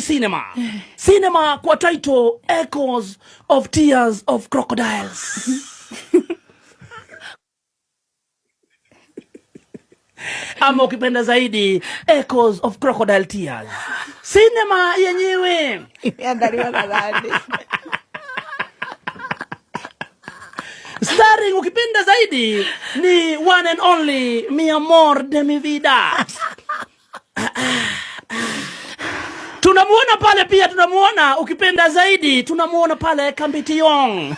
Cinema. Cinema kwa title Echoes of Tears of Crocodiles. Ama ukipenda zaidi Echoes of Crocodile Tears. Cinema yenyewe imeandaliwa na nani? Starring ukipenda zaidi ni one and only Mi Amor de Mi Vida. Tunamuona pale pia, tunamuona ukipenda zaidi, tunamuona pale Kambiti Yong.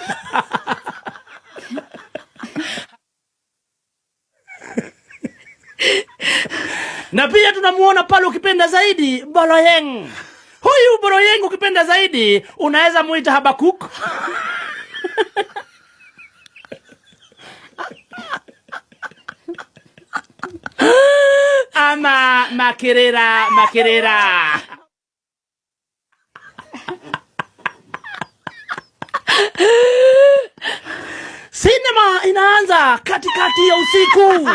Na pia tunamuona pale ukipenda zaidi Boloyeng. Huyu Boloyeng ukipenda zaidi unaweza muita Habakuk. Ama Makerera. Cinema inaanza katikati ya usiku.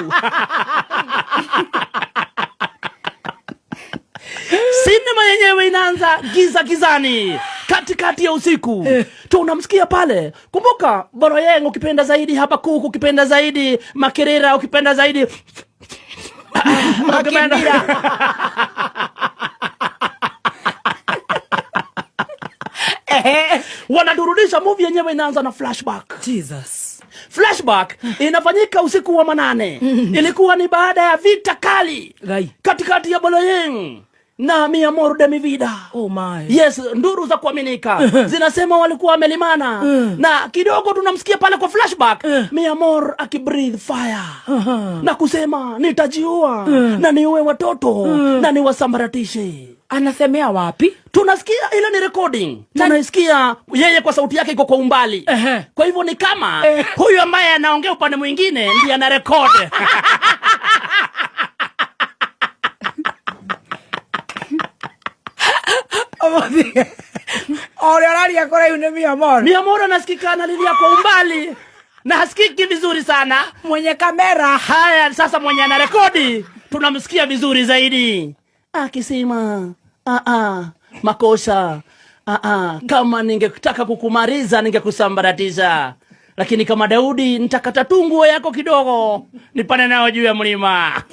Cinema yenyewe inaanza gizani katikati ya usiku. Tunamsikia pale. Kumbuka Boloyeng ukipenda zaidi, Habakuk ukipenda zaidi, Makerera ukipenda zaidi. Wanadurudisha movie yenyewe inaanza na flashback. Jesus. Flashback inafanyika usiku wa manane. Ilikuwa ni baada ya vita kali katikati ya Boloyeng na Mi Amor de Mi Vida. Oh my. Yes, nduru za kuaminika zinasema walikuwa wamelimana. Na kidogo tunamsikia pale kwa flashback Mi Amor akibreathe fire na kusema nitajiua na niue watoto na niwasambaratishe. Anasemea wapi? Tunasikia ile ni recording. Tunaisikia yeye kwa sauti yake iko kwa umbali. Kwa hivyo ni kama huyu ambaye anaongea upande mwingine ndiye ana record. Oralia kora yune Mi Amor. Mi Amor anasikika analilia kwa umbali na hasikiki vizuri sana. Mwenye kamera. Haya sasa mwenye ana rekodi tunamsikia vizuri zaidi. Akisema makosa. Kama ningetaka kukumaliza ningekusambaratisha. Lakini kama Daudi nitakata tu nguo yako kidogo nipande nayo juu ya mlima.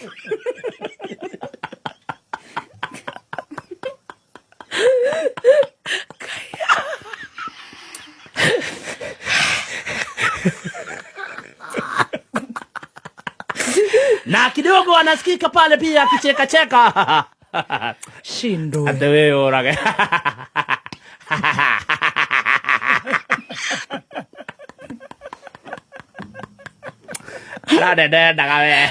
Na kidogo anasikika pale pia akicheka. Shindo. Hata wewe oraga. Dada kawe.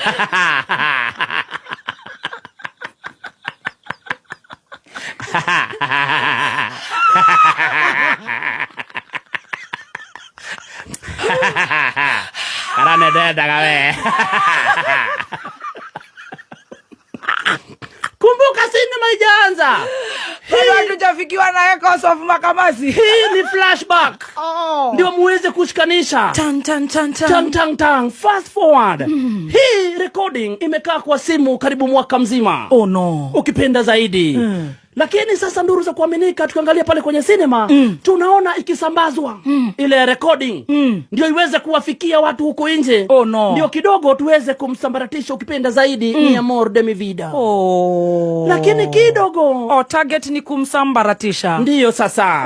Karane dada kawe. Kumbuka Cinema ijaanza. Bado tujafikiwa na Echoes of Makamasi. Hii ni flashback. Ndio muweze kushikanisha. Tang. Fast forward. Hii recording imekaa kwa simu karibu mwaka mzima. Oh no. Ukipenda zaidi. Lakini sasa nduru za kuaminika tukiangalia pale kwenye Cinema tunaona ikisambazwa ile recording ndio iweze kuwafikia watu huko nje. Oh no. Ndio kidogo tuweze kumsambaratisha ukipenda zaidi Mi Amor de Mi Vida. Lakini kidogo target ni kumsambaratisha. Ndio sasa.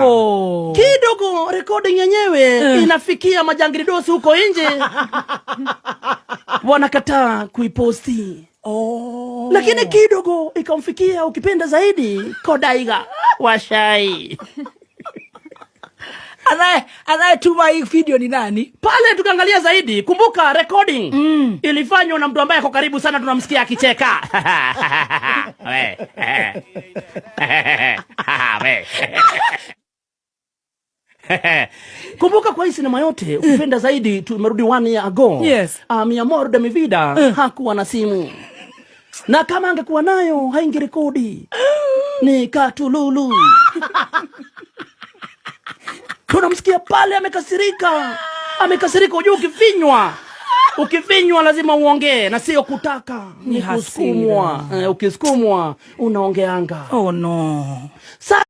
Kidogo recording yenyewe inafikia majangilidosi huko nje. Wanakataa kuiposti. Lakini kidogo ikamfikia ukipenda zaidi Kodaiga Washai. Anayetuma hii video ni nani? Pale tukaangalia zaidi, kumbuka recording ilifanywa na mtu ambaye ako karibu sana, tunamsikia akicheka. Kumbuka kwa hii sinema yote ukipenda zaidi tumerudi 1 year ago. Yes. Mi Amor de Mi Vida hakuwa na simu. Na kama angekuwa nayo haingerekodi. Ni katululu. Tunamsikia pale amekasirika. Ujue ukifinywa lazima uongee na sio kutaka. Ni kusukumwa. Ukisukumwa unaongeanga. Oh no.